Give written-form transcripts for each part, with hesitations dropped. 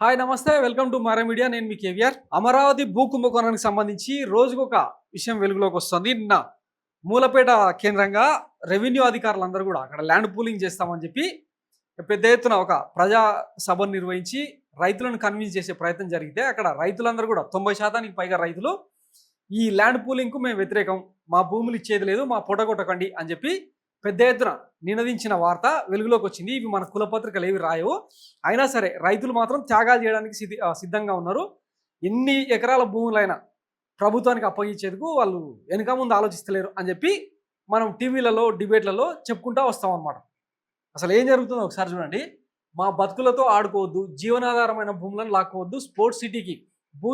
Hi నమస్తే welcome to Mara media. నేను మీ కేవీఆర్. అమరావతి భూ కుంభకోణానికి సంబంధించి రోజుకొక విషయం వెలుగులోకి వస్తుంది. నిన్న మూలపేట కేంద్రంగా రెవెన్యూ అధికారులందరూ కూడా అక్కడ ల్యాండ్ పూలింగ్ చేస్తామని చెప్పి పెద్ద ఎత్తున ఒక ప్రజా సభను నిర్వహించి రైతులను కన్విన్స్ చేసే ప్రయత్నం జరిగితే అక్కడ రైతులందరూ కూడా 90% పైగా రైతులు ఈ ల్యాండ్ పూలింగ్కు మేము వ్యతిరేకం, మా భూములు ఇచ్చేది లేదు, మా పొడగొట్టకండి అని చెప్పి పెద్ద ఎత్తున నినదించిన వార్త వెలుగులోకి వచ్చింది. ఇవి మన కులపత్రికలు ఏవి రాయవు. అయినా సరే రైతులు మాత్రం త్యాగాలు చేయడానికి సిద్ధంగా ఉన్నారు. ఎన్ని ఎకరాల భూములైనా ప్రభుత్వానికి అప్పగించేందుకు వాళ్ళు వెనుక ముందు ఆలోచిస్తలేరు అని చెప్పి మనం టీవీలలో డిబేట్లలో చెప్పుకుంటూ వస్తాం అన్నమాట. అసలు ఏం జరుగుతుందో ఒకసారి చూడండి. మా బతుకులతో ఆడుకోవద్దు, జీవనాధారమైన భూములను లాక్కోవద్దు, స్పోర్ట్స్ సిటీకి భూ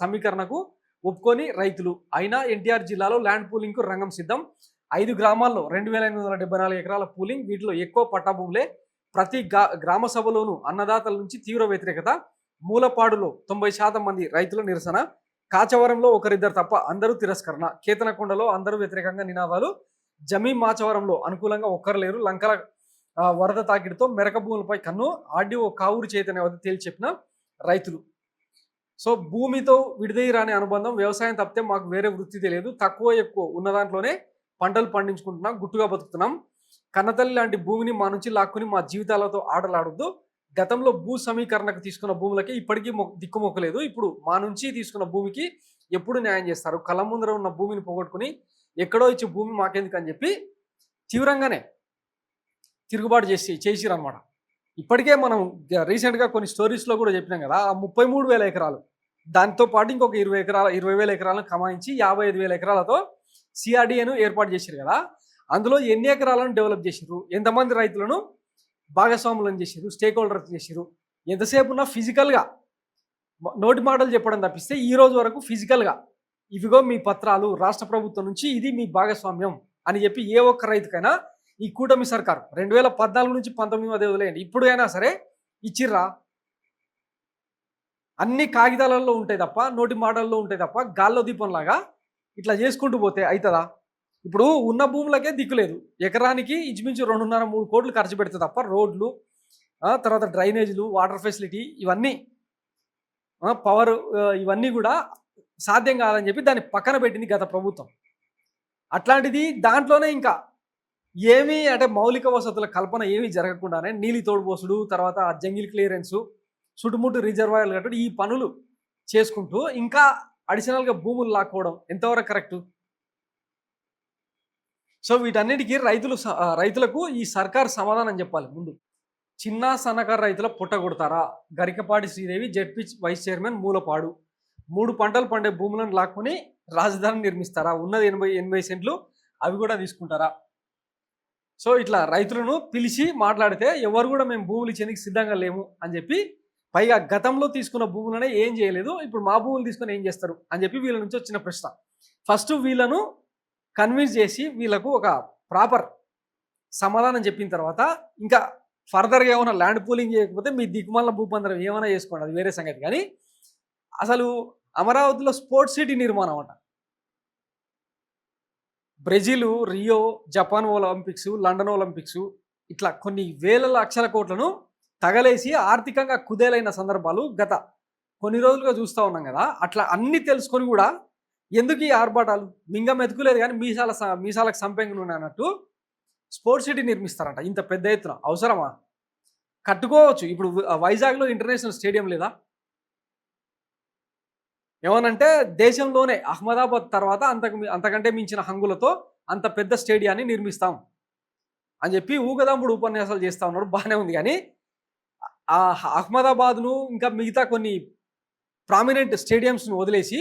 సమీకరణకు ఒప్పుకొని రైతులు అయినా ఎన్టీఆర్ జిల్లాలో ల్యాండ్ పూలింగ్కు రంగం సిద్ధం. 5 గ్రామాల్లో 2874 ఎకరాల పూలింగ్, వీటిలో ఎక్కువ పట్టాభూములే. ప్రతి గ్రామ సభలోనూ అన్నదాతల నుంచి తీవ్ర వ్యతిరేకత. మూలపాడులో 90% మంది రైతుల నిరసన. కాచవరంలో ఒకరిద్దరు తప్ప అందరూ తిరస్కరణ. కేతనకొండలో అందరూ వ్యతిరేకంగా నినాదాలు. జమీన్ మాచవరంలో అనుకూలంగా ఒక్కరు లేరు. లంకల వరద తాకిడితో మెరక భూములపై కన్ను. ఆర్డీఓ కావూరు చైతన్య వద్ద తేల్చి చెప్పిన రైతులు. సో భూమితో విడదీయరాని అనుబంధం, వ్యవసాయం తప్పితే మాకు వేరే వృత్తి తెలియదు, తక్కువ ఎక్కువ ఉన్న దాంట్లోనే పంటలు పండించుకుంటున్నాం, గుట్టుగా బతుకుతున్నాం. కన్నతల్లి లాంటి భూమిని మా నుంచి లాక్కుని మా జీవితాలతో ఆటలాడొద్దు. గతంలో భూ సమీకరణకు తీసుకున్న భూములకి ఇప్పటికీ దిక్కుమొక్కలేదు. ఇప్పుడు మా నుంచి తీసుకున్న భూమికి ఎప్పుడు న్యాయం చేస్తారు? కళ్ళ ముందర ఉన్న భూమిని పోగొట్టుకుని ఎక్కడో ఇచ్చే భూమి మాకెందుకు అని చెప్పి తీవ్రంగానే తిరుగుబాటు చేసిరనమాట. ఇప్పటికే మనం రీసెంట్గా కొన్ని స్టోరీస్లో కూడా చెప్పినాం కదా, 33,000 ఎకరాలు, దాంతోపాటు ఇంకొక 20,000 ఎకరాలను కమాయించి 55,000 ఎకరాలతో సిఆర్డీఏను ఏర్పాటు చేశారు కదా. అందులో ఎన్ని ఎకరాలను డెవలప్ చేశారు, ఎంతమంది రైతులను భాగస్వాములను చేశారు, స్టేక్ హోల్డర్స్ చేశారు, ఎంతసేపు ఉన్నా ఫిజికల్గా నోటి మాటలు చెప్పడం తప్పిస్తే ఈ రోజు వరకు ఫిజికల్గా ఇవిగో మీ పత్రాలు రాష్ట్ర ప్రభుత్వం నుంచి, ఇది మీ భాగస్వామ్యం అని చెప్పి ఏ ఒక్క రైతుకైనా ఈ కూటమి సర్కారు 2014 నుంచి 19 మధ్య వదిలేయండి, ఇప్పుడు అయినా సరే ఇచ్చిర్రా? అన్ని కాగితాలలో ఉంటాయి తప్ప, నోటి మాటల్లో ఉంటాయి తప్ప, గాల్లో దీపంలాగా ఇట్లా చేసుకుంటూ పోతే అవుతుందా? ఇప్పుడు ఉన్న భూములకే దిక్కులేదు. ఎకరానికి ఇంచుమించు 2.5-3 కోట్లు ఖర్చు పెడితే తప్ప రోడ్లు, తర్వాత డ్రైనేజీలు, వాటర్ ఫెసిలిటీ, ఇవన్నీ పవర్, ఇవన్నీ కూడా సాధ్యం కాదని చెప్పి దాన్ని పక్కన పెట్టింది గత ప్రభుత్వం. అట్లాంటిది దాంట్లోనే ఇంకా ఏమీ అంటే మౌలిక వసతుల కల్పన ఏమీ జరగకుండానే నీలి తోడుపోసుడు, తర్వాత జంగిల్ క్లియరెన్సు, చుట్టుముట్టు రిజర్వాయర్లు కట్టడం, ఈ పనులు చేసుకుంటూ ఇంకా అడిషనల్గా భూములు లాక్కోవడం ఎంతవరకు కరెక్టు? సో వీటన్నిటికీ రైతులకు ఈ సర్కార్ సమాధానం చెప్పాలి. ముందు చిన్న సన్నకారు రైతుల పుట్ట కొడతారా? Garikapati Sridevi ZP vice chairman Mulapadu. 3 పంటలు పండే భూములను లాక్కొని రాజధాని నిర్మిస్తారా? ఉన్నది 80 సెంట్లు, అవి కూడా తీసుకుంటారా? సో ఇట్లా రైతులను పిలిచి మాట్లాడితే ఎవరు కూడా మేము భూములు ఇచ్చేందుకు సిద్ధంగా లేము అని చెప్పి, పైగా గతంలో తీసుకున్న భూములనే ఏం చేయలేదు, ఇప్పుడు మా భూములు తీసుకొని ఏం చేస్తారు అని చెప్పి వీళ్ళ నుంచి వచ్చిన ప్రశ్న. ఫస్ట్ వీళ్ళను కన్విన్స్ చేసి వీళ్ళకు ఒక ప్రాపర్ సమాధానం చెప్పిన తర్వాత ఇంకా ఫర్దర్గా ఏమైనా ల్యాండ్ పూలింగ్ చేయకపోతే మీ దిక్కుమాల భూపందరం ఏమైనా చేసుకోండి, అది వేరే సంగతి. కానీ అసలు అమరావతిలో స్పోర్ట్స్ సిటీ నిర్మాణం అంట. Brazil, Rio, Japan Olympics, London Olympics, ఇట్లా కొన్ని వేల లక్షల కోట్లను తగలేసి ఆర్థికంగా కుదేలైన సందర్భాలు గత కొన్ని రోజులుగా చూస్తూ ఉన్నాం కదా. అట్లా అన్నీ తెలుసుకొని కూడా ఎందుకు ఈ ఆర్భాటాలు? మింగం ఎతుకులేదు కానీ మీసాలకు సంపెంగులు అన్నట్టు స్పోర్ట్స్ సిటీ నిర్మిస్తారంట ఇంత పెద్ద ఎత్తున. అవసరమా? కట్టుకోవచ్చు. ఇప్పుడు వైజాగ్లో ఇంటర్నేషనల్ స్టేడియం లేదా? ఏమనంటే దేశంలోనే అహ్మదాబాద్ తర్వాత అంతకంటే మించిన హంగులతో అంత పెద్ద స్టేడియాన్ని నిర్మిస్తాం అని చెప్పి ఊగదాంపుడు ఉపన్యాసాలు చేస్తూ ఉన్నారు. బాగానే ఉంది. కానీ ఆ అహ్మదాబాద్ను ఇంకా మిగతా కొన్ని ప్రామినెంట్ స్టేడియంస్ను వదిలేసి